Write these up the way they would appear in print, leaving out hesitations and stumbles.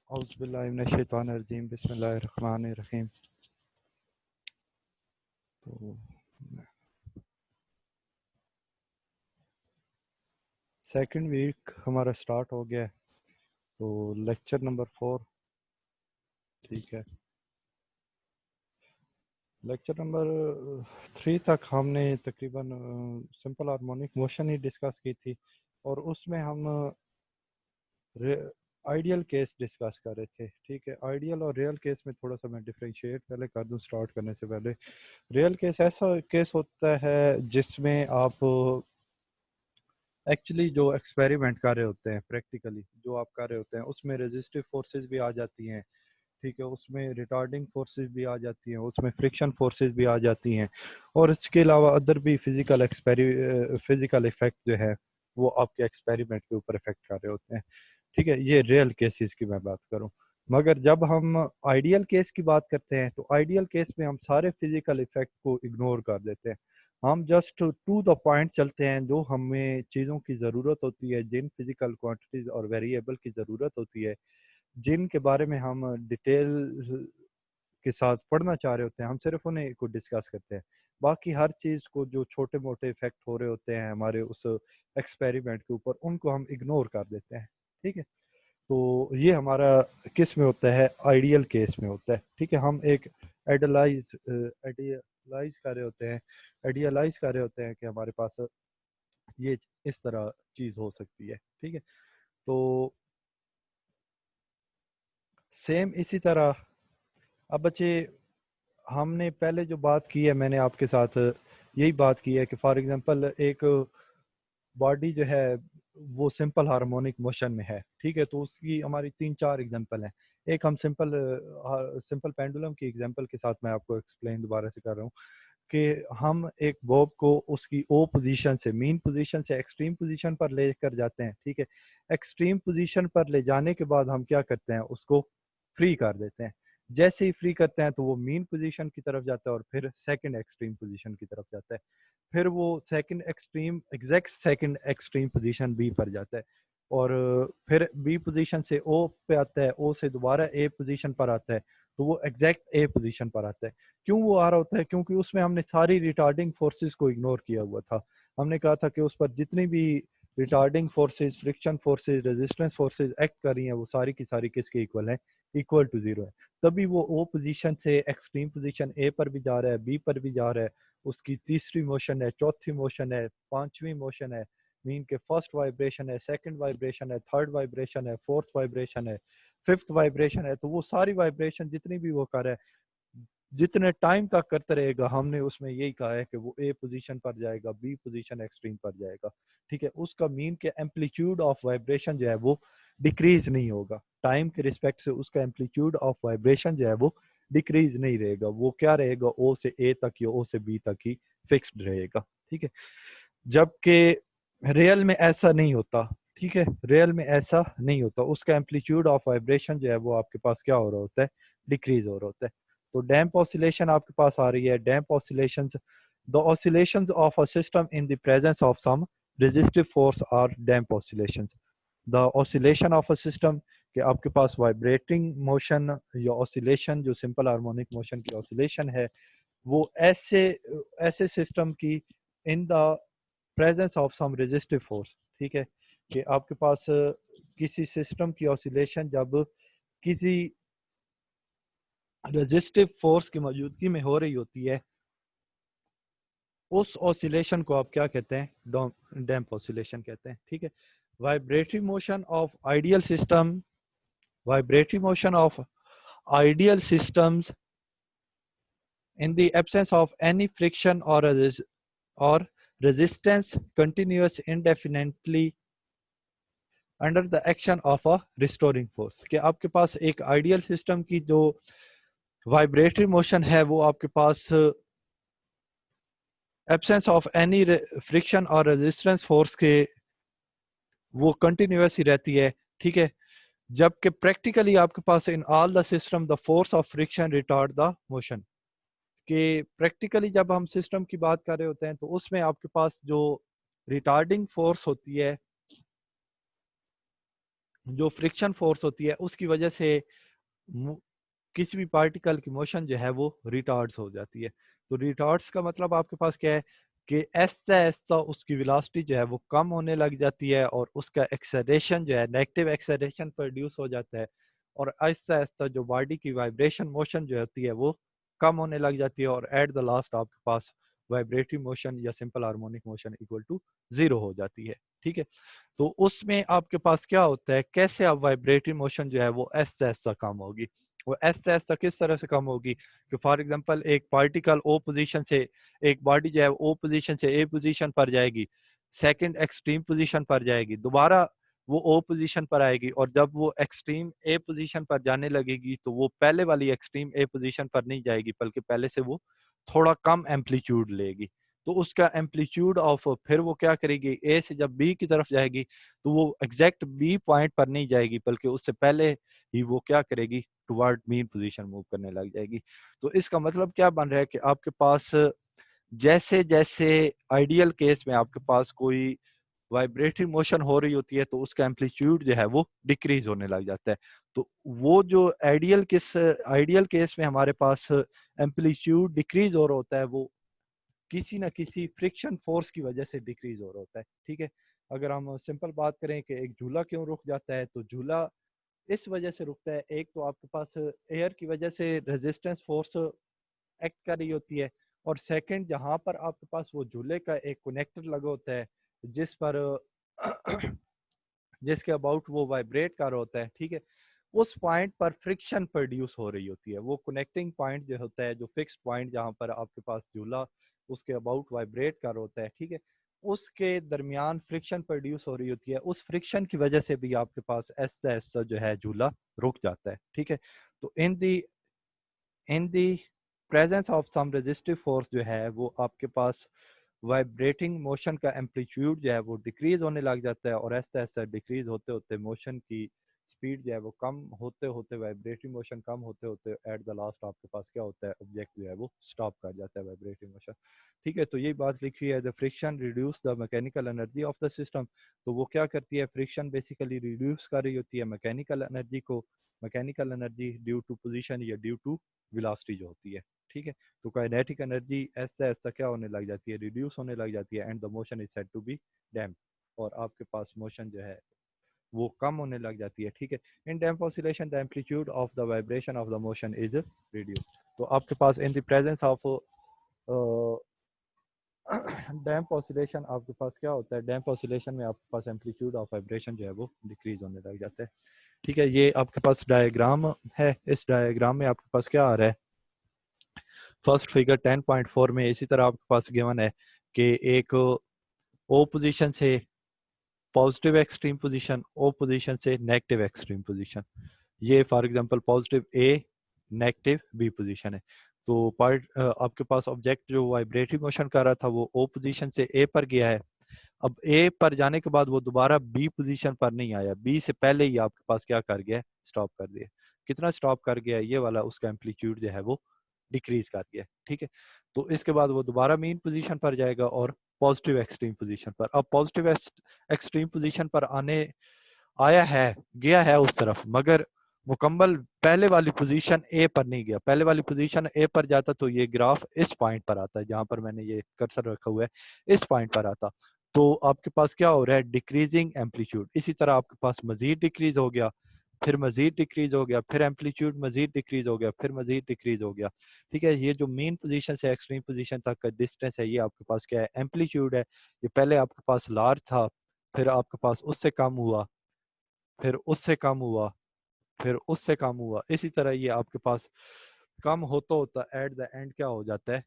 औज़ुबिल्लाहिमिनश्शैतानिर्रजीम बिस्मिल्लाहिर्रहमानिर्रहीम। तो second week हमारा स्टार्ट हो गया है, तो लेक्चर नंबर 4 ठीक है। लेक्चर नंबर 3 तक हमने तकरीबन सिंपल हार्मोनिक मोशन ही डिस्कस की थी, और उसमें हम आइडियल केस डिस्कस कर रहे थे। ठीक है, आइडियल और रियल केस में थोड़ा सा मैं डिफरेंशिएट पहले कर दूं स्टार्ट करने से पहले। रियल केस ऐसा केस होता है जिसमें आप एक्चुअली जो एक्सपेरिमेंट कर रहे होते हैं, प्रैक्टिकली जो आप कर रहे होते हैं, उसमें रेजिस्टिव फोर्सेस भी आ जाती हैं। ठीक है, उसमें रिटार्डिंग फोर्सेस भी आ जाती हैं, उसमें फ्रिक्शन फोर्सेस भी आ जाती हैं, और इसके अलावा अदर भी फिजिकल इफेक्ट जो है वो आपके एक्सपेरिमेंट के ऊपर इफेक्ट कर रहे होते हैं। ठीक है, ये रियल केसेस की मैं बात करूं। मगर जब हम आइडियल केस की बात करते हैं, तो आइडियल केस में हम सारे फिजिकल इफेक्ट को इग्नोर कर देते हैं। हम जस्ट टू द पॉइंट चलते हैं, जो हमें चीज़ों की ज़रूरत होती है, जिन फिजिकल क्वांटिटीज़ और वेरिएबल की ज़रूरत होती है, जिनके बारे में हम डिटेल के साथ पढ़ना चाह रहे होते हैं, हम सिर्फ उन्हें को डिस्कस करते हैं। बाकी हर चीज़ को जो छोटे मोटे इफेक्ट हो रहे होते हैं हमारे उस एक्सपेरिमेंट के ऊपर, उनको हम इग्नोर कर देते हैं। ठीक है, तो ये हमारा किस में होता है, आइडियल केस में होता है। ठीक है, हम एक आइडियलाइज कर रहे होते हैं, आइडियलाइज कर रहे होते हैं कि हमारे पास ये इस तरह चीज़ हो सकती है। ठीक है, तो सेम इसी तरह अब बच्चे, हमने पहले जो बात की है, मैंने आपके साथ यही बात की है कि फॉर एग्जांपल एक बॉडी जो है वो सिंपल हार्मोनिक मोशन में है। ठीक है, तो उसकी हमारी 3-4 एग्जांपल हैं। एक हम सिंपल पेंडुलम की एग्जांपल के साथ मैं आपको एक्सप्लेन दोबारा से कर रहा हूँ कि हम एक बॉब को उसकी ओ पोजीशन से, मीन पोजीशन से एक्सट्रीम पोजीशन पर लेकर जाते हैं। ठीक है, एक्सट्रीम पोजीशन पर ले जाने के बाद हम क्या करते हैं, उसको फ्री कर देते हैं। जैसे ही फ्री करते हैं तो वो मीन पोजीशन की तरफ जाता है और फिर सेकंड एक्सट्रीम पोजीशन की तरफ जाता है। फिर वो exact second extreme position B पर जाता है, और फिर बी पोजीशन से ओ पे आता है, ओ से दोबारा ए पोजीशन पर आता है, तो वो एग्जैक्ट ए पोजीशन पर आता है। क्यों वो आ रहा होता है? क्योंकि उसमें हमने सारी रिटार्डिंग फोर्सेस को इग्नोर किया हुआ था। हमने कहा था कि उस पर जितनी भी retarding forces, friction forces, resistance forces act कर रही हैं, वो सारी की सारी किसके इक्वल है, इक्वल टू जीरो है। तभी वो ओ पोजीशन से एक्सट्रीम पोजीशन ए पर भी जा रहा है, बी पर भी जा रहा है, उसकी तीसरी मोशन है, चौथी मोशन है, पांचवी मोशन है, मीन के फर्स्ट वाइब्रेशन है, सेकंड वाइब्रेशन है, थर्ड वाइब्रेशन है, फोर्थ वाइब्रेशन है, फिफ्थ वाइब्रेशन है। तो वो सारी वाइब्रेशन जितनी भी वो कर रहा है, जितने टाइम तक करते रहेगा, हमने उसमें यही कहा है कि वो ए पोजीशन पर जाएगा, बी पोजीशन एक्सट्रीम पर जाएगा। ठीक है, उसका मीन के एम्पलीट्यूड ऑफ वाइब्रेशन जो है वो डिक्रीज नहीं होगा। टाइम के रिस्पेक्ट से उसका एम्पलीट्यूड ऑफ वाइब्रेशन जो है वो डिक्रीज नहीं रहेगा, वो क्या रहेगा, ओ से ए तक या ओ से बी तक ही फिक्स्ड रहेगा। ठीक है, जबकि रियल में ऐसा नहीं होता। ठीक है, रियल में ऐसा नहीं होता, उसका एम्पलीट्यूड ऑफ वाइब्रेशन जो है वो आपके पास क्या हो रहा होता है, डिक्रीज हो रहा होता है। तो डैम्प ऑसिलेशन आपके पास आ रही है। Damp oscillations, the oscillations of a system in the presence of some resistive force are damp oscillations. The oscillation of a system, कि आपके पास वाइब्रेटिंग मोशन या ऑसिलेशन, जो सिंपल हार्मोनिक मोशन की ऑसिलेशन है, वो ऐसे ऐसे सिस्टम की in the presence of some resistive force. ठीक है, कि आपके पास किसी सिस्टम की ऑसिलेशन जब किसी रेजिस्टिव फोर्स की मौजूदगी में हो रही होती है, उस ऑसिलेशन को आप क्या कहते हैं, डैम्प ऑसिलेशन कहते हैं। ठीक है, vibratory motion of ideal system, vibratory motion of ideal systems in the absence of any friction or resistance continuous indefinitely under the action of a restoring force. कि आपके पास एक आइडियल सिस्टम की जो वाइब्रेटरी मोशन है, वो आपके पास absence of any friction और resistance force के वो कंटिन्यूस ही रहती है। ठीक है, जबकि प्रैक्टिकली आपके पास in all the system the force of friction retard the motion. कि प्रैक्टिकली जब हम सिस्टम की बात कर रहे होते हैं, तो उसमें आपके पास जो रिटार्डिंग फोर्स होती है जो फ्रिक्शन फोर्स होती है उसकी वजह से किसी भी पार्टिकल की मोशन जो है वो रिटार्ड्स हो जाती है। तो रिटार्ड्स का मतलब आपके पास क्या है कि ऐसा ऐसा उसकी वेलोसिटी जो है वो कम होने लग जाती है और उसका एक्सेलरेशन जो है नेगेटिव एक्सेलरेशन प्रोड्यूस हो जाता है, और आहिस्ता आहिस्ता जो बॉडी की वाइब्रेशन मोशन जो होती है वो कम होने लग जाती है, और एट द लास्ट आपके पास वाइब्रेटरी मोशन या simple harmonic motion equal to zero हो जाती है। ठीक है, तो उसमें आपके पास क्या होता है, कैसे आप वाइब्रेटरी मोशन जो है वो ऐसा ऐसा कम होगी। वो ऐसा ऐसा किस तरह से कम होगी कि फॉर एग्जांपल एक पार्टिकल ओ पोजीशन से, एक बॉडी जो है ओ पोजीशन से ए पोजीशन पर जाएगी, सेकंड एक्सट्रीम पोजीशन पर जाएगी, दोबारा वो ओ पोजीशन पर आएगी, और जब वो एक्सट्रीम ए पोजीशन पर जाने लगेगी तो वो पहले वाली एक्सट्रीम ए पोजीशन पर नहीं जाएगी, बल्कि पहले से वो थोड़ा कम एम्पलीट्यूड लेगी। तो उसका एम्पलीट्यूड ऑफ, फिर वो क्या करेगी, ए से जब बी की तरफ जाएगी तो वो एग्जैक्ट बी पॉइंट पर नहीं जाएगी, बल्कि उससे पहले ही वो क्या करेगी, टुवर्ड मीन पोजीशन मूव करने लग जाएगी। तो इसका मतलब क्या बन रहा है कि आपके पास जैसे जैसे आइडियल केस में आपके पास कोई वाइब्रेटरी मोशन हो रही होती है तो उसका एम्पलीट्यूड जो है वो डिक्रीज होने लग जाता है। तो वो जो आइडियल केस में हमारे पास एम्पलीट्यूड डिक्रीज हो रहा होता है, वो किसी ना किसी फ्रिक्शन फोर्स की वजह से डिक्रीज हो रहा होता है। ठीक है, अगर हम सिंपल बात करें कि एक झूला क्यों रुक जाता है, तो झूला इस वजह से रुकता है, एक तो आपके पास एयर की वजह से रेजिस्टेंस फोर्स एक्ट कर रही होती है, और सेकंड जहां पर आपके पास वो झूले का एक कनेक्टर लगा होता है जिस पर जिसके अबाउट वो वाइब्रेट कर रहा होता है। ठीक है, उस पॉइंट पर फ्रिक्शन प्रोड्यूस हो रही होती है। वो कनेक्टिंग पॉइंट जो होता है, जो फिक्स पॉइंट जहां पर आपके पास झूला उसके अबाउट वाइब्रेट कर रहा होता है, ठीक है, उसके दरमियान फ्रिक्शन प्रोड्यूस हो रही होती है। उस फ्रिक्शन की वजह से भी आपके पास ऐसा ऐसा जो है झूला रुक जाता है। ठीक है, तो in the presence of some resistive force जो है वो आपके पास वाइब्रेटिंग मोशन का एम्पलीट्यूड जो है वो डिक्रीज होने लग जाता है, और ऐसा ऐसा डिक्रीज होते होते मोशन की स्पीड जो है वो कम होते होते, वाइब्रेटिंग मोशन कम होते होते एट द लास्ट आपके पास क्या होता है, ऑब्जेक्ट जो है वो स्टॉप कर जाता है वाइब्रेटिंग मोशन। ठीक है, तो यही बात लिखी है, the friction reduce the mechanical energy of the system. तो वो क्या करती है, फ्रिक्शन बेसिकली रिड्यूस कर रही होती है मैकेनिकल एनर्जी को, mechanical energy due to position या ड्यू टू वेलोसिटी जो होती है। ठीक है, तो काइनेटिक एनर्जी ऐसा ऐसा क्या होने लग जाती है, रिड्यूस होने लग जाती है, and the motion is said to be damp, और आपके पास मोशन जो है वो कम होने लग जाती है। ठीक है, in damp oscillation the amplitude of the vibration of the motion is reduce. तो आपके पास in the presence of damp oscillation आपके पास क्या होता है, डैम्प ऑसिलेशन में आपके पास एम्पलीट्यूड ऑफ वाइब्रेशन जो है वो डिक्रीज होने लग जाता है। ठीक है, ये आपके पास डायग्राम है, इस डायग्राम में आपके पास क्या आ रहा है, फर्स्ट फिगर 10.4 में इसी तरह आपके पास गिवन है कि एक ओ पोजीशन से positive extreme position, O position से नेगेटिव एक्सट्रीम पोजीशन, ये for example positive A negative B position है। तो पार्ट आपके पास ऑब्जेक्ट जो वाइब्रेटरी मोशन कर रहा था वो ओ पोजीशन से ए पर गया है। अब ए पर जाने के बाद वो दोबारा बी पोजीशन पर नहीं आया, बी से पहले ही आपके पास क्या कर गया, स्टॉप कर दिया। कितना स्टॉप कर गया, ये वाला उसका एम्पलीट्यूड जो है वो डिक्रीज कर गया। ठीक है, तो इसके बाद वो दोबारा मेन पोजीशन पर जाएगा और पॉजिटिव एक्सट्रीम पोजीशन पर। अब पॉजिटिव एक्सट्रीम पोजीशन पर आने आया है, गया है उस तरफ, मगर मुकम्मल पहले वाली पोजीशन ए पर नहीं गया। पहले वाली पोजीशन ए पर जाता तो ये ग्राफ इस पॉइंट पर आता है, जहां पर मैंने ये कर्सर रखा हुआ है, इस पॉइंट पर आता। तो आपके पास क्या हो रहा है, डिक्रीजिंग एम्पलीट्यूड। इसी तरह आपके पास मजीद डिक्रीज हो गया, फिर मजीद डिक्रीज हो गया, फिर एम्पलीट्यूड मजीद डिक्रीज हो गया, फिर मजीद डिक्रीज हो गया। ठीक है, ये जो मेन पोजीशन से एक्सट्रीम पोजीशन तक का डिस्टेंस है, ये आपके पास क्या है, एम्पलीट्यूड है। ये पहले आपके पास लार्ज था, फिर आपके पास उससे कम हुआ, फिर उससे कम हुआ, फिर उससे कम हुआ, इसी तरह ये आपके पास कम होता होता एट द एंड क्या हो जाता है,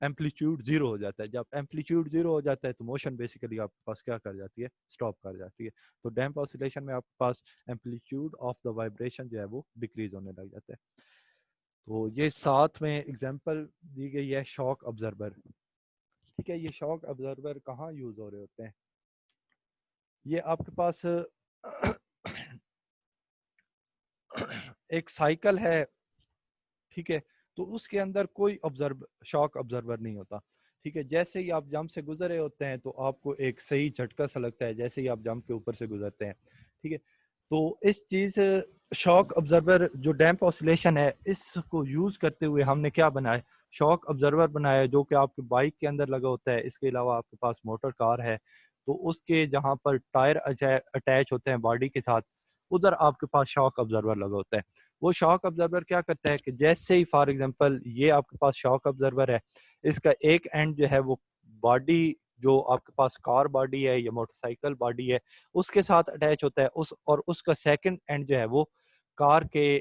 एम्पलीट्यूड जीरो हो जाता है। जब एम्पलीट्यूड जीरो हो जाता है तो मोशन बेसिकली आपके पास क्या कर जाती है, स्टॉप कर जाती है। तो डैम्प ऑसिलेशन में आपके पास एम्पलीट्यूड ऑफ द वाइब्रेशन जो है वो डिक्रीज होने लग जाता है। तो ये साथ में एग्जांपल दी गई है शॉक ऑब्जर्वर। ठीक है, ये शॉक ऑब्जर्वर कहाँ यूज हो रहे होते हैं, ये आपके पास एक साइकिल है। ठीक है, तो उसके अंदर कोई शॉक ऑब्जर्वर नहीं होता। ठीक है, जैसे ही आप जंप से गुजरे होते हैं तो आपको एक सही झटका सा लगता है, जैसे ही आप जंप के ऊपर से गुजरते हैं। ठीक है, तो इस चीज शॉक ऑब्जर्वर जो डैम्प ऑसिलेशन है इसको यूज करते हुए हमने क्या बनाया, शॉक ऑब्जर्वर बनाया है, जो कि आपके बाइक के अंदर लगा होता है। इसके अलावा आपके पास मोटर कार है तो उसके जहाँ पर टायर अटैच होते हैं बॉडी के साथ, उधर आपके पास शॉक ऑब्जर्वर लगा होता है। वो शॉक ऑब्जर्वर क्या करता है कि जैसे ही फॉर एग्जांपल ये आपके पास शॉक ऑब्जर्वर है, इसका एक एंड जो है वो बॉडी, जो आपके पास कार बॉडी है या मोटरसाइकिल बॉडी है, उसके साथ अटैच होता है, उस और उसका सेकंड एंड जो है वो कार के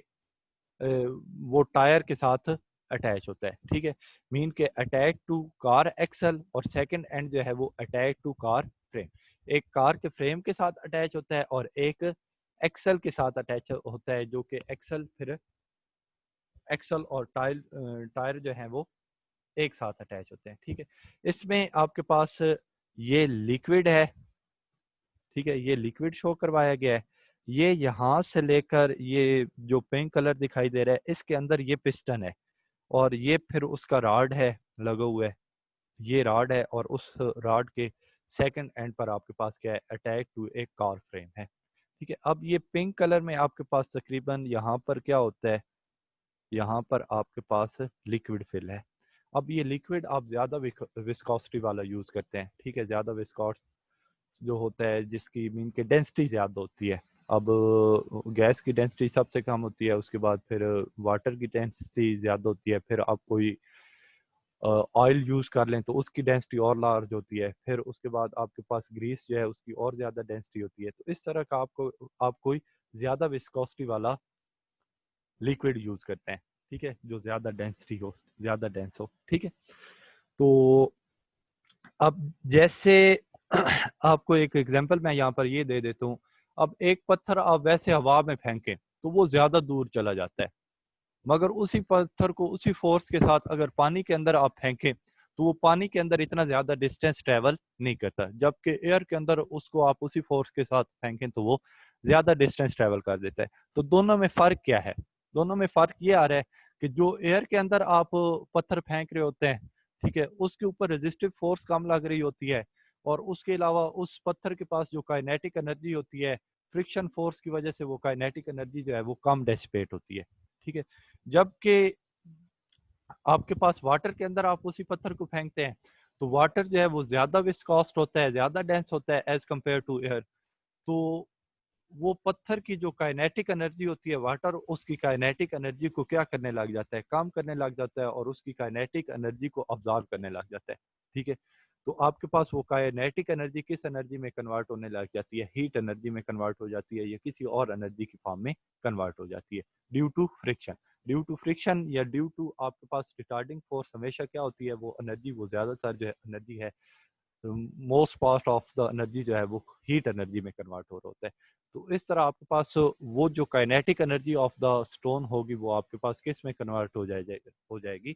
वो टायर के साथ अटैच होता है। ठीक है, मीन के अटैच टू कार एक्सल, और सेकंड एंड जो है वो अटैच टू कार फ्रेम। एक कार के फ्रेम के साथ अटैच होता है और एक एक्सल के साथ अटैच होता है, जो कि एक्सल फिर एक्सल और टायर टायर जो है वो एक साथ अटैच होते हैं। ठीक है, इसमें आपके पास ये लिक्विड है। ठीक है, ये लिक्विड शो करवाया गया है। ये यहाँ से लेकर ये जो पिंक कलर दिखाई दे रहा है इसके अंदर ये पिस्टन है, और ये फिर उसका रॉड है लगा हुआ है, ये रॉड है, और उस रॉड के सेकंड एंड पर आपके पास क्या है, अटैच टू एक कार फ्रेम है। ठीक है, अब ये पिंक कलर में आपके पास तकरीबन यहाँ पर क्या होता है, यहाँ पर आपके पास लिक्विड फिल है। अब ये लिक्विड आप ज्यादा विस्कोसिटी वाला यूज करते हैं। ठीक है, ज्यादा विस्कोस जो होता है जिसकी मीन के डेंसिटी ज़्यादा होती है। अब गैस की डेंसिटी सबसे कम होती है, उसके बाद फिर वाटर की डेंसिटी ज़्यादा होती है, फिर आप कोई ऑयल यूज़ कर लें तो उसकी डेंसिटी और लार्ज होती है, फिर उसके बाद आपके पास ग्रीस जो है उसकी और ज़्यादा डेंसिटी होती है। तो इस तरह का आप कोई ज़्यादा विस्कोसिटी वाला लिक्विड यूज़ करते हैं। ठीक है, जो ज़्यादा डेंसिटी हो, ज़्यादा डेंस हो। ठीक है, तो अब जैसे आपको एक एग्जांपल मैं यहाँ पर ये दे देता हूँ। अब एक पत्थर आप वैसे हवा में फेंकें तो वो ज्यादा दूर चला जाता है, मगर उसी पत्थर को उसी फोर्स के साथ अगर पानी के अंदर आप फेंकें तो वो पानी के अंदर इतना ज्यादा डिस्टेंस ट्रेवल नहीं करता, जबकि एयर के अंदर उसको आप उसी फोर्स के साथ फेंकें तो वो ज्यादा डिस्टेंस ट्रेवल कर देता है। तो दोनों में फर्क क्या है? दोनों में फर्क ये आ रहा है कि जो एयर के अंदर आप पत्थर फेंक रहे होते हैं, ठीक है, उसके ऊपर रेजिस्टिव फोर्स कम लग रही होती है, और उसके अलावा उस पत्थर के पास जो काइनेटिक एनर्जी होती है, फ्रिक्शन फोर्स की वजह से वो काइनेटिक एनर्जी जो है वो कम डेसिपेट होती है। ठीक है, जबकि आपके पास वाटर के अंदर आप उसी पत्थर को फेंकते हैं तो वाटर जो है वो ज्यादा विस्कॉस्ट होता है, ज्यादा डेंस होता है एज कंपेयर टू एयर। तो वो पत्थर की जो काइनेटिक एनर्जी होती है, वाटर उसकी काइनेटिक एनर्जी को क्या करने लग जाता है, कम करने लग जाता है, और उसकी काइनेटिक एनर्जी को ऑब्जॉर्व करने लग जाता है। ठीक है, तो आपके पास वो काइनेटिक एनर्जी किस एनर्जी में कन्वर्ट होने लग जाती है, हीट एनर्जी में कन्वर्ट हो जाती है, या किसी और एनर्जी की फॉर्म में कन्वर्ट हो जाती है, due to friction. Due to friction या ड्यू टू आपके पास रिटार्डिंग फोर्स हमेशा क्या होती है, वो एनर्जी, वो ज्यादातर जो है एनर्जी है, most part of the energy जो है वो हीट एनर्जी में कन्वर्ट हो रहा होता है। तो इस तरह आपके पास वो जो kinetic energy of the stone होगी वो आपके पास किस में कन्वर्ट हो जाएगी,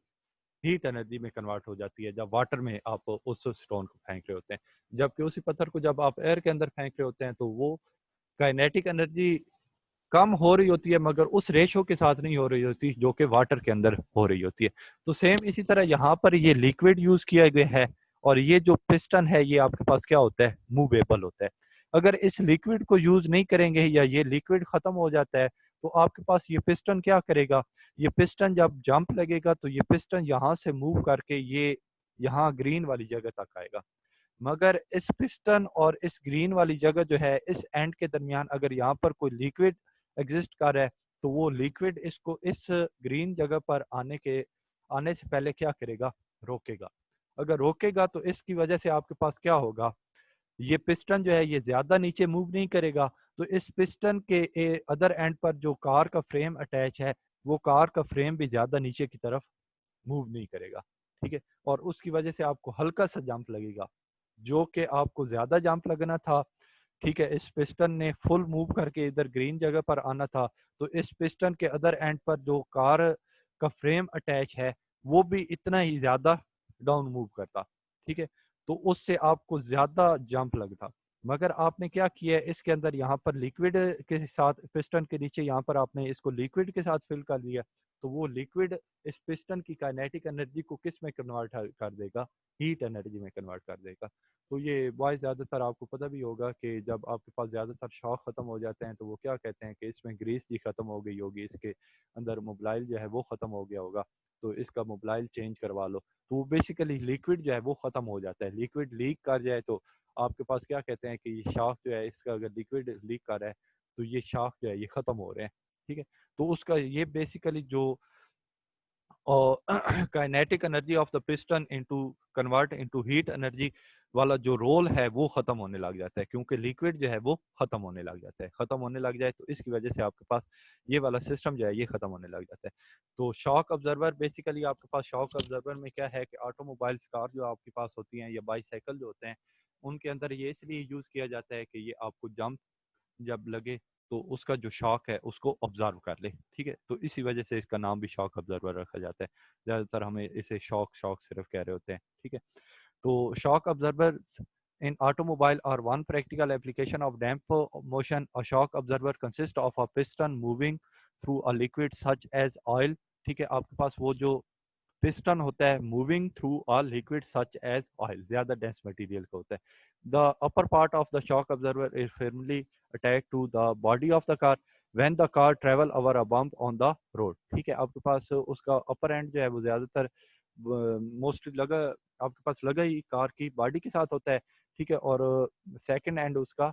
हीट एनर्जी में कन्वर्ट हो जाती है, जब वाटर में आप उस स्टोन को फेंक रहे होते हैं। जबकि उसी पत्थर को जब आप एयर के अंदर फेंक रहे होते हैं तो वो काइनेटिक एनर्जी कम हो रही होती है, मगर उस रेशो के साथ नहीं हो रही होती जो कि वाटर के अंदर हो रही होती है। तो सेम इसी तरह यहाँ पर ये लिक्विड यूज किया गया है, और ये जो पिस्टन है ये आपके पास क्या होता है, मूवेबल होता है। अगर इस लिक्विड को यूज नहीं करेंगे या ये लिक्विड खत्म हो जाता है तो आपके पास ये पिस्टन क्या करेगा, ये पिस्टन जब जंप लगेगा तो ये पिस्टन यहाँ से मूव करके ये यहाँ ग्रीन वाली जगह तक आएगा। मगर इस पिस्टन और इस ग्रीन वाली जगह जो है, इस एंड के दरमियान अगर यहाँ पर कोई लिक्विड एग्जिस्ट कर रहा है तो वो लिक्विड इसको इस ग्रीन जगह पर आने से पहले क्या करेगा, रोकेगा। अगर रोकेगा तो इसकी वजह से आपके पास क्या होगा, ये पिस्टन जो है ये ज्यादा नीचे मूव नहीं करेगा, तो इस पिस्टन के अदर एंड पर जो कार का फ्रेम अटैच है वो कार का फ्रेम भी ज्यादा नीचे की तरफ मूव नहीं करेगा। ठीक है, और उसकी वजह से आपको हल्का सा जंप लगेगा, जो कि आपको ज्यादा जंप लगना था। ठीक है, इस पिस्टन ने फुल मूव करके इधर ग्रीन जगह पर आना था, तो इस पिस्टन के अदर एंड पर जो कार का फ्रेम अटैच है वो भी इतना ही ज्यादा डाउन मूव करता। ठीक है, तो उससे आपको ज्यादा जंप लगता। मगर आपने क्या किया है, इसके अंदर यहाँ पर लिक्विड के साथ, पिस्टन के नीचे यहाँ पर आपने इसको लिक्विड के साथ फिल कर दिया, तो वो लिक्विड इस पिस्टन की काइनेटिक एनर्जी को किस में कन्वर्ट कर देगा, हीट एनर्जी में कन्वर्ट कर देगा। तो ये बॉयज ज़्यादातर आपको पता भी होगा कि जब आपके पास ज़्यादातर शॉक ख़त्म हो जाते हैं तो वो क्या कहते हैं कि इसमें ग्रीस जी ख़त्म हो गई होगी, इसके अंदर मोबाइल जो है वो ख़त्म हो गया होगा, तो इसका मोबाइल चेंज करवा लो। तो वो बेसिकली लिक्विड जो है वो ख़त्म हो जाता है। लिक्विड लीक कर जाए तो आपके पास क्या कहते हैं कि ये शाख जो है, इसका अगर लिक्विड लीक कर रहा है तो ये शाख जो है ये ख़त्म हो रहे हैं, ठीक है। तो उसका ये बेसिकली जो और kinetic energy of the piston into convert into heat energy वाला जो रोल है वो खत्म होने लग जाता है, क्योंकि लिक्विड जो है वो खत्म होने लग जाता है। खत्म होने लग जाए तो इसकी वजह से आपके पास ये वाला सिस्टम जो है ये खत्म होने लग जाता है। तो शॉक ऑब्जर्वर बेसिकली आपके पास, शॉक ऑब्जर्वर में क्या है कि ऑटोमोबाइल्स कार जो आपके पास होती हैं या बाईसाइकिल जो होते हैं उनके अंदर ये इसलिए यूज किया जाता है कि ये आपको जंप जब लगे तो उसका जो शॉक है उसको ऑब्जर्व कर ले, ठीक है। तो इसी वजह से इसका नाम भी शॉक ऑब्जर्वर रखा जाता है। ज़्यादातर हमें इसे शॉक शॉक सिर्फ कह रहे होते हैं, ठीक है। तो shock observers in automobile are one practical application of damp motion. A shock observer consists of a piston moving through a liquid such as oil. ठीक है, आपके पास वो जो पिस्टन होता है moving through a liquid such as oil, ज्यादा dense material का होता है। The upper part of the shock observer is firmly attach to the body of the car when the car travel over a bump on the road. ठीक है, आपके पास उसका अपर and जो है वो ज्यादातर मोस्टली लगा, आपके पास लगा ही कार की बॉडी के साथ होता है, ठीक है। और सेकंड एंड उसका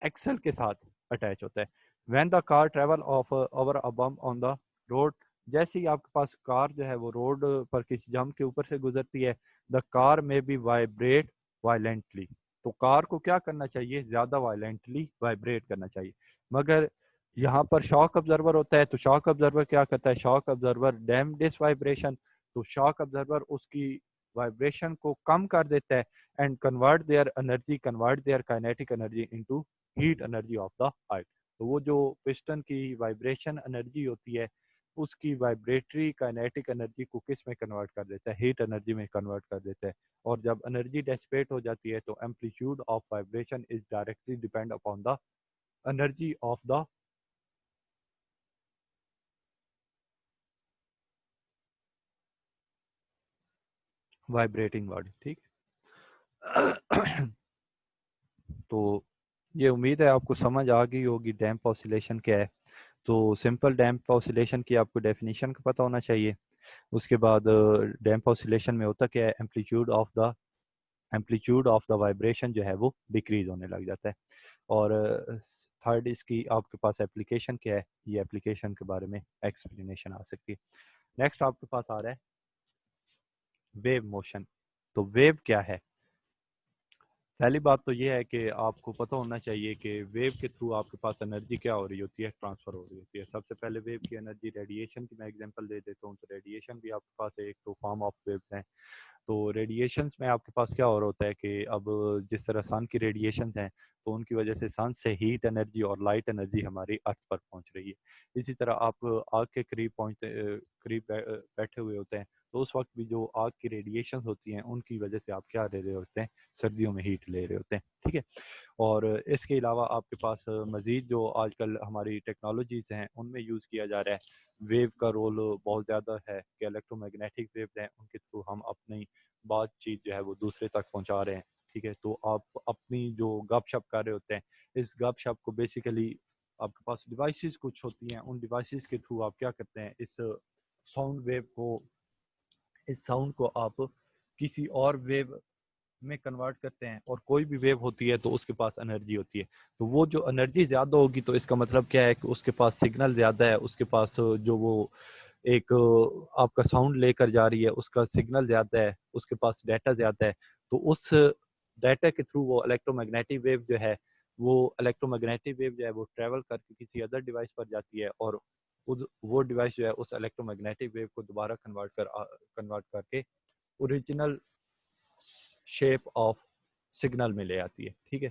एक्सेल के साथ अटैच होता है। When the car travel of over a bump on the road, जैसे ही आपके पास कार जो है वो रोड पर किसी जम के ऊपर से गुजरती है, द कार में बी वाइब्रेट वायलेंटली, तो कार को क्या करना चाहिए, ज्यादा वायलेंटली वाइब्रेट करना चाहिए। मगर यहाँ पर शॉक ऑब्जर्वर होता है, तो शॉक ऑब्जर्वर क्या करता है, shock observer dam this vibration, तो शॉक ऑब्जर्वर उसकी वाइब्रेशन को कम कर देता है and convert there kinetic energy into heat energy of the heart. तो वो जो पिस्टन की वाइब्रेशन एनर्जी होती है उसकी वाइब्रेटरी काइनेटिक एनर्जी को किस में कन्वर्ट कर देता है, हीट एनर्जी में कन्वर्ट कर देता है। और जब एनर्जी डेसिपेट हो जाती है तो amplitude of vibration is directly depend upon the energy of the vibrating body, ठीक है। तो ये उम्मीद है आपको समझ आ गई होगी डैम्प ऑसिलेशन क्या है। तो सिंपल डैम्प ऑसिलेशन की आपको डेफिनेशन का पता होना चाहिए। उसके बाद डैम्प ऑसिलेशन में होता क्या है, एम्पलीट्यूड ऑफ द वाइब्रेशन जो है वो डिक्रीज होने लग जाता है। और थर्ड इसकी आपके पास एप्लीकेशन क्या है, ये एप्लीकेशन के बारे में एक्सप्लेनेशन आ सकती है। नेक्स्ट आपके पास आ रहा है वेव मोशन। तो वेव क्या है, पहली बात तो ये है कि आपको पता होना चाहिए कि वेव के थ्रू आपके पास एनर्जी क्या हो रही होती है, ट्रांसफर हो रही होती है। सबसे पहले वेव की एनर्जी, रेडिएशन की मैं एग्जांपल दे देता हूँ। तो रेडिएशन भी आपके पास एक तो फॉर्म ऑफ वेव्स हैं। तो रेडिएशंस में आपके पास क्या हो रहा होता है कि अब जिस तरह सन की रेडिएशंस हैं तो उनकी वजह से सन से हीट एनर्जी और लाइट एनर्जी हमारी अर्थ पर पहुंच रही है। इसी तरह आप आग के करीब बैठे हुए होते हैं तो उस वक्त भी जो आग की रेडिएशंस होती हैं उनकी वजह से आप क्या ले रहे होते हैं, सर्दियों में हीट ले रहे होते हैं, ठीक है। और इसके अलावा आपके पास मज़ीद जो आजकल हमारी टेक्नोलॉजीज़ हैं उनमें यूज़ किया जा रहा है वेव का रोल बहुत ज़्यादा है कि इलेक्ट्रोमैग्नेटिक वेव्स हैं उनके थ्रू हम अपनी बातचीत जो है वो दूसरे तक पहुंचा रहे हैं, ठीक है। तो आप अपनी जो गपशप कर रहे होते हैं, इस गपशप को बेसिकली आपके पास डिवाइसेस कुछ होती हैं, उन डिवाइसेस के थ्रू आप क्या करते हैं, साउंड वेव को इस साउंड को आप किसी और वेव में कन्वर्ट करते हैं। और कोई भी वेव होती है तो उसके पास एनर्जी होती है, तो वो जो एनर्जी ज़्यादा होगी तो इसका मतलब क्या है कि उसके पास सिग्नल ज़्यादा है, उसके पास जो वो एक आपका साउंड लेकर जा रही है उसका सिग्नल ज़्यादा है, उसके पास डाटा ज़्यादा है। तो उस डाटा के थ्रू वो इलेक्ट्रोमैग्नेटिक वेव जो है वो ट्रेवल करके किसी अदर डिवाइस पर जाती है और वो डिवाइस जो है उस इलेक्ट्रोमैग्नेटिक वेव को दोबारा कन्वर्ट करके ओरिजिनल शेप ऑफ सिग्नल में ले आती है, ठीक है।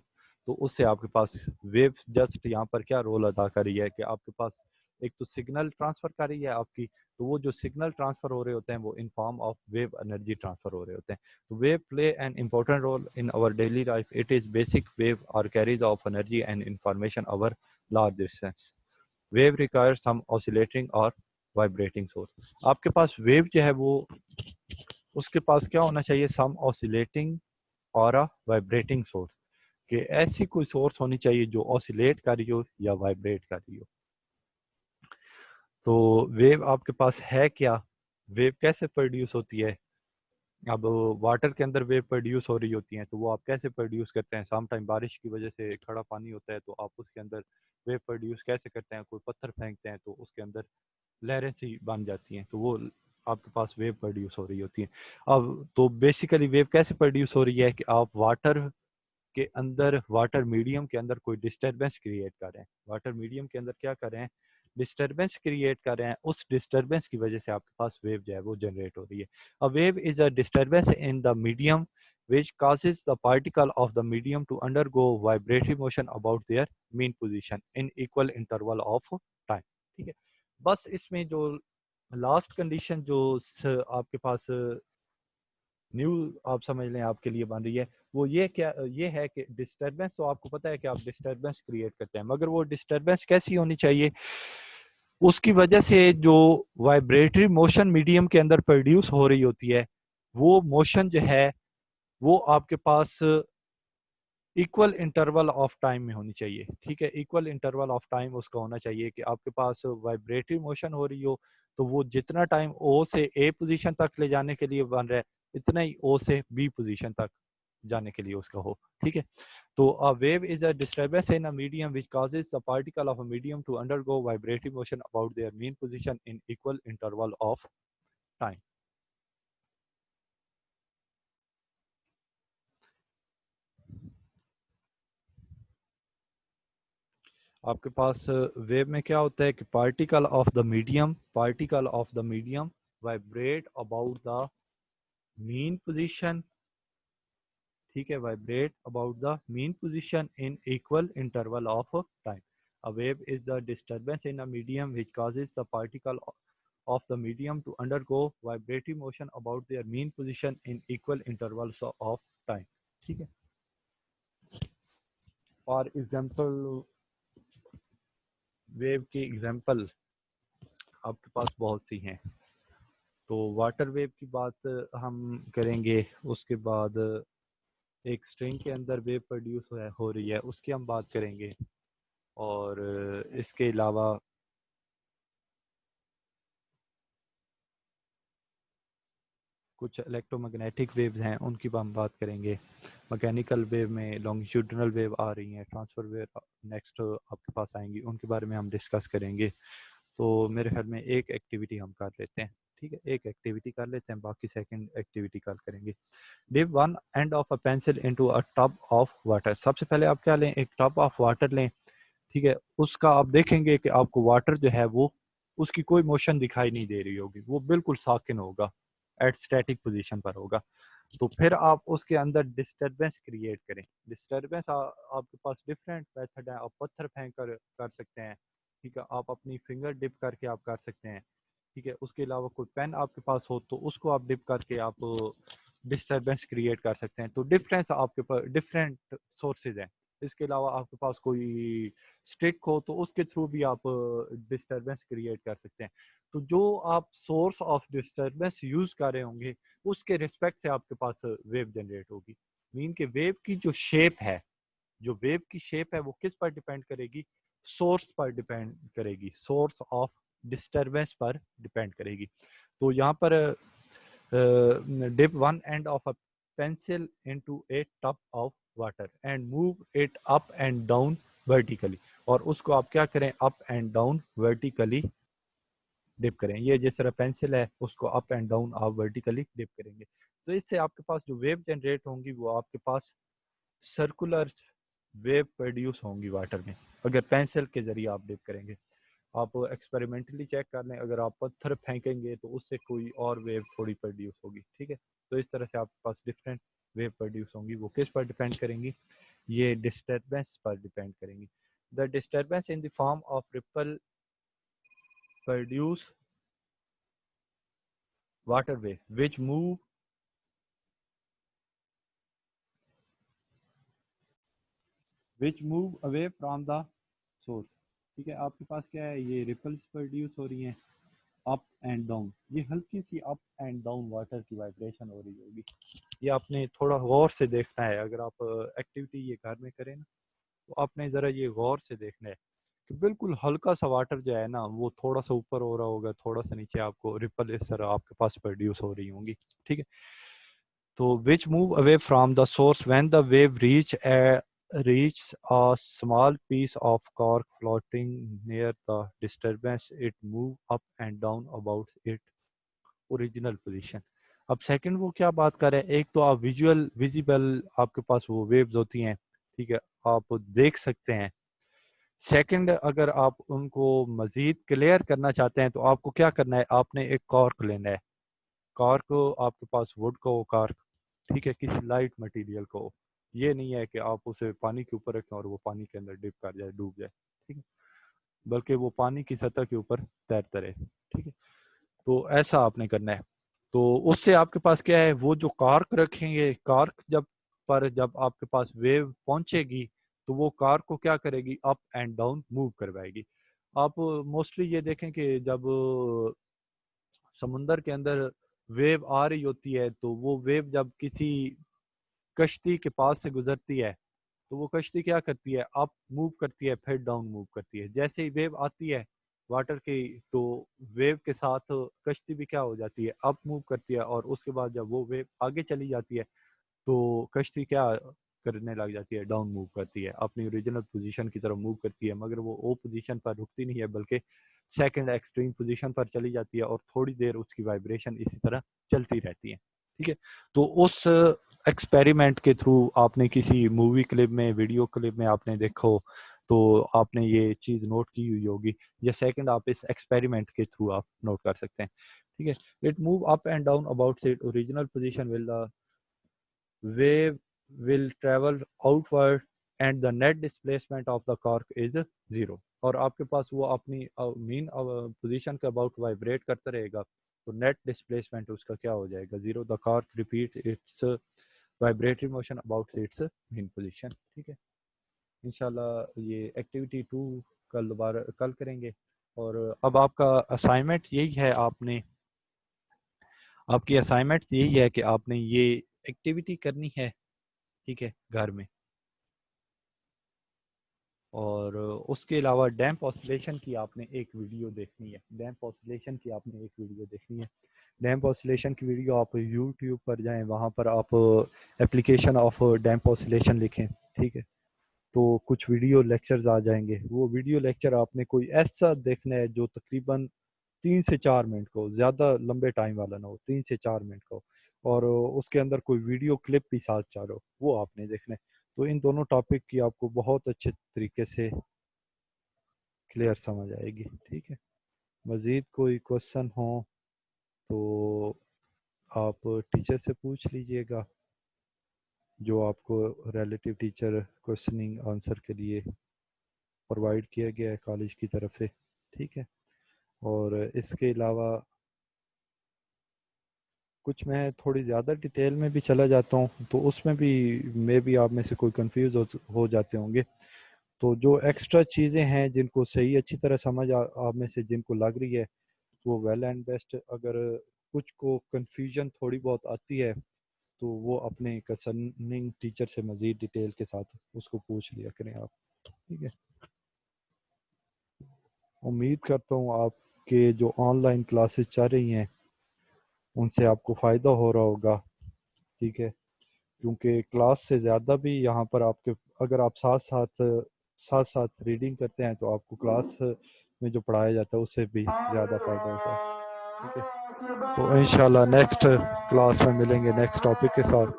तो उससे आपके पास वेव जस्ट यहाँ पर क्या रोल अदा कर रही है कि आपके पास एक तो सिग्नल ट्रांसफर कर रही है आपकी, तो वो जो सिग्नल ट्रांसफर हो रहे होते हैं वो in form of wave energy transfer हो रहे होते हैं। तो wave play an important role in our daily life. It is basic wave और carries of energy and information over large distance. Wave require some oscillating और vibrating source. आपके पास wave जो है वो उसके पास क्या होना चाहिए, सम ऑसिलेटिंग और अ वाइब्रेटिंग सोर्स, कि ऐसी कोई सोर्स होनी चाहिए जो ऑसिलेट कर रही हो या वाइब्रेट कर रही हो। तो वेव आपके पास है क्या, वेव कैसे प्रोड्यूस होती है। अब वाटर के अंदर वेव प्रोड्यूस हो रही होती हैं, तो वो आप कैसे प्रोड्यूस करते हैं। सम टाइम बारिश की वजह से खड़ा पानी होता है, तो आप उसके अंदर वेव प्रोड्यूस कैसे करते हैं, कोई पत्थर फेंकते हैं तो उसके अंदर लहरें सी बन जाती हैं, तो वो आपके पास वेव प्रोड्यूस हो रही होती है। अब तो बेसिकली वेव कैसे प्रोड्यूस हो रही है कि आप वाटर के अंदर, वाटर मीडियम के अंदर कोई डिस्टरबेंस क्रिएट कर रहे हैं। वाटर मीडियम के अंदर क्या कर रहे हैं, डिस्टरबेंस क्रिएट कर रहे हैं, उस डिस्टरबेंस की वजह से आपके पास वेव जो है वो जनरेट हो रही है। A wave is a disturbance in the medium which causes the particle of the medium to undergo vibratory motion about their mean position in equal interval of time। ठीक है, बस इसमें जो लास्ट कंडीशन जो आपके पास न्यू आप समझ लें आपके लिए बन रही है, वो ये क्या, ये है कि डिस्टरबेंस, तो आपको पता है कि आप डिस्टरबेंस क्रिएट करते हैं, मगर वो डिस्टरबेंस कैसी होनी चाहिए, उसकी वजह से जो वाइब्रेटरी मोशन मीडियम के अंदर प्रोड्यूस हो रही होती है, वो मोशन जो है वो आपके पास इक्वल इंटरवल ऑफ टाइम में होनी चाहिए। ठीक है, इक्वल इंटरवल ऑफ टाइम उसका होना चाहिए कि आपके पास वाइब्रेटरी मोशन हो रही हो, तो वो जितना टाइम ओ से ए पोजीशन तक ले जाने के लिए बन रहा है, इतना ही ओ से बी पोजीशन तक जाने के लिए उसका हो। ठीक है, तो a wave is a disturbance in a medium which causes the particle of a medium to undergo vibratory motion about their mean position in equal interval of time। आपके पास वेव में क्या होता है कि particle of the medium vibrate about the mean position. ठीक है, vibrate about the mean position in equal interval of time. A wave is the disturbance in a medium which causes the particle of the medium to undergo vibratory motion about their mean position in equal intervals of time। ठीक है, for example wave की example आपके पास बहुत सी हैं। तो water wave की बात हम करेंगे, उसके बाद एक स्ट्रिंग के अंदर वेव प्रोड्यूस हो रही है उसकी हम बात करेंगे, और इसके अलावा कुछ इलेक्ट्रोमैग्नेटिक वेव्स हैं उनकी हम बात करेंगे। मैकेनिकल वेव में लॉन्गिट्यूडिनल वेव आ रही हैं, ट्रांसफर वेव नेक्स्ट आपके पास आएंगी, उनके बारे में हम डिस्कस करेंगे। तो मेरे ख्याल में एक एक्टिविटी हम कर लेते हैं। ठीक है, एक एक्टिविटी कर लेते हैं, बाकी सेकंड एक्टिविटी कल करेंगे। Dip one end of a pencil into a tub of water. सबसे पहले आप क्या लें, एक टब ऑफ वाटर लें। ठीक है, उसका आप देखेंगे कि आपको वाटर जो है वो उसकी कोई मोशन दिखाई नहीं दे रही होगी, वो बिल्कुल साकिन होगा, एट स्टैटिक पोजीशन पर होगा। तो फिर आप उसके अंदर डिस्टरबेंस क्रिएट करें। डिस्टरबेंस आपके पास डिफरेंट मेथड है, आप पत्थर फेंक कर सकते हैं। ठीक है, आप अपनी फिंगर डिप करके आप कर सकते हैं। ठीक है, उसके अलावा कोई पेन आपके पास हो तो उसको आप डिप करके आप डिस्टरबेंस क्रिएट कर सकते हैं। तो डिफरेंस आपके पास डिफरेंट सोर्सेज हैं। इसके अलावा आपके पास कोई स्टिक हो तो उसके थ्रू भी आप डिस्टरबेंस क्रिएट कर सकते हैं। तो जो आप सोर्स ऑफ डिस्टरबेंस यूज कर रहे होंगे उसके रिस्पेक्ट से आपके पास वेव जनरेट होगी। मीन के वेव की जो शेप है, जो वेव की शेप है वो किस पर डिपेंड करेगी, सोर्स पर डिपेंड करेगी, सोर्स ऑफ डिस्टरबेंस पर डिपेंड करेगी। तो यहाँ पर dip one end of a pencil into a tub of water and move it up and down vertically। और उसको आप क्या करें, up and down vertically dip करें। ये जिस तरह पेंसिल है उसको अप एंड डाउन आप वर्टिकली डिप करेंगे, तो इससे आपके पास जो वेव जनरेट होंगी वो आपके पास सर्कुलर वेव प्रोड्यूस होंगी वाटर में, अगर पेंसिल के जरिए आप डिप करेंगे। आप एक्सपेरिमेंटली चेक कर लें, अगर आप पत्थर फेंकेंगे तो उससे कोई और वेव थोड़ी प्रोड्यूस होगी। ठीक है, तो इस तरह से आपके पास डिफरेंट वेव प्रोड्यूस होंगी, वो किस पर डिपेंड करेंगी, ये डिस्टरबेंस पर डिपेंड करेंगी। The disturbance in the form of ripple produce water wave which move away from the source। ठीक है, आपके पास क्या है, ये रिपल्स प्रोड्यूस हो रही हैं अप एंड डाउन, ये हल्की सी अप एंड डाउन वाटर की वाइब्रेशन हो रही होगी। ये आपने थोड़ा गौर से देखना है, अगर आप एक्टिविटी ये घर में करें ना तो आपने ज़रा ये गौर से देखना है कि बिल्कुल हल्का सा वाटर जो है ना वो थोड़ा सा ऊपर हो रहा होगा, थोड़ा सा नीचे, आपको रिपल इस तरह आपके पास प्रोड्यूस हो रही होंगी। ठीक है, तो which move away from the source when the wave reaches a small piece of cork floating near the disturbance, it move up and down about its original position। अब सेकंड वो क्या बात कर रहे हैं, एक तो आप विजिबल आपके पास वो वेव्स होती हैं, ठीक है, आप देख सकते हैं। सेकंड, अगर आप उनको मजीद क्लियर करना चाहते हैं तो आपको क्या करना है, आपने एक कॉर्क लेना है। कॉर्क आपके पास वुड का हो कॉर्क, ठीक है, किसी लाइट मटेरियल को हो। ये नहीं है कि आप उसे पानी के ऊपर रखें और वो पानी के अंदर डिप कर जाए, डूब जाए, ठीक है, बल्कि वो पानी की सतह के ऊपर तैरता रहे। ठीक है, तो ऐसा आपने करना है। तो उससे आपके पास क्या है, वो जो कार्क रखेंगे, कार्क जब आपके पास वेव पहुंचेगी तो वो कार्क को क्या करेगी, अप एंड डाउन मूव करवाएगी। आप मोस्टली ये देखें कि जब समुंदर के अंदर वेव आ रही होती है तो वो वेव जब किसी कश्ती के पास से गुजरती है तो वो कश्ती क्या करती है, अप मूव करती है, फिर डाउन मूव करती है। जैसे ही वेव आती है वाटर की तो वेव के साथ कश्ती भी क्या हो जाती है, अप मूव करती है, और उसके बाद जब वो वेव आगे चली जाती है तो कश्ती क्या करने लग जाती है, डाउन मूव करती है, अपनी ओरिजिनल पोजीशन की तरफ मूव करती है, मगर वो ओ पोजीशन पर रुकती नहीं है बल्कि सेकंड एक्सट्रीम पोजीशन पर चली जाती है और थोड़ी देर उसकी वाइब्रेशन इसी तरह चलती रहती है। ठीक है, तो उस एक्सपेरिमेंट के थ्रू आपने किसी मूवी क्लिप में, वीडियो क्लिप में आपने देखो तो आपने ये चीज़ नोट की हुई होगी, या सेकंड आप इस एक्सपेरिमेंट के थ्रू आप नोट कर सकते हैं। ठीक है, it move up and down about it original position will the wave will travel outward and the net displacement of the cork is zero। और आपके पास वो अपनी मीन पोजीशन के अबाउट वाइब्रेट करता रहेगा तो नेट डिस्प्लेसमेंट उसका क्या हो जाएगा, zero. The cork repeat it's vibratory motion about it's mean position. ठीक है, इंशाल्लाह ये एक्टिविटी 2 कल दोबारा कल करेंगे। और अब आपका असाइनमेंट यही है, आपकी असाइनमेंट यही है कि आपने ये एक्टिविटी करनी है, ठीक है, घर में। और उसके अलावा डैम्प ऑसिलेशन की आपने एक वीडियो देखनी है, डैम्प ऑसिलेशन की आपने एक वीडियो देखनी है। डैम्प ऑसिलेशन की वीडियो आप यूट्यूब पर जाएं, वहाँ पर आप एप्लीकेशन ऑफ डैम्प ऑसिलेशन लिखें, ठीक है, तो कुछ वीडियो लेक्चर्स आ जाएंगे। वो वीडियो लेक्चर आपने कोई ऐसा देखना है जो तकरीबन 3 से 4 मिनट को, ज़्यादा लंबे टाइम वाला ना हो, 3 से 4 मिनट को, और उसके अंदर कोई वीडियो क्लिप भी साथ चाहो, वो आपने देखना है। तो इन दोनों टॉपिक की आपको बहुत अच्छे तरीके से क्लियर समझ आएगी। ठीक है, मज़ीद कोई क्वेश्चन हो तो आप टीचर से पूछ लीजिएगा, जो आपको रिलेटिव टीचर क्वेश्चनिंग आंसर के लिए प्रोवाइड किया गया है कॉलेज की तरफ से। ठीक है, और इसके अलावा कुछ मैं थोड़ी ज़्यादा डिटेल में भी चला जाता हूँ तो उसमें भी मे बी आप में से कोई कंफ्यूज हो जाते होंगे। तो जो एक्स्ट्रा चीज़ें हैं जिनको सही अच्छी तरह समझ आप में से जिनको लग रही है वो वेल एंड बेस्ट। अगर कुछ को कंफ्यूजन थोड़ी बहुत आती है तो वो अपने कंसर्निंग टीचर से मज़ीद डिटेल के साथ उसको पूछ लिया करें आप। ठीक है, उम्मीद करता हूँ आपके जो ऑनलाइन क्लासेस चल रही हैं उनसे आपको फ़ायदा हो रहा होगा। ठीक है, क्योंकि क्लास से ज़्यादा भी यहाँ पर आपके, अगर आप साथ साथ रीडिंग करते हैं तो आपको क्लास में जो पढ़ाया जाता है उससे भी ज़्यादा फ़ायदा होता है। ठीक है, तो इंशाल्लाह नेक्स्ट क्लास में मिलेंगे नेक्स्ट टॉपिक के साथ।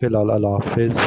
फ़िलहाल अल्लाह हाफिज़।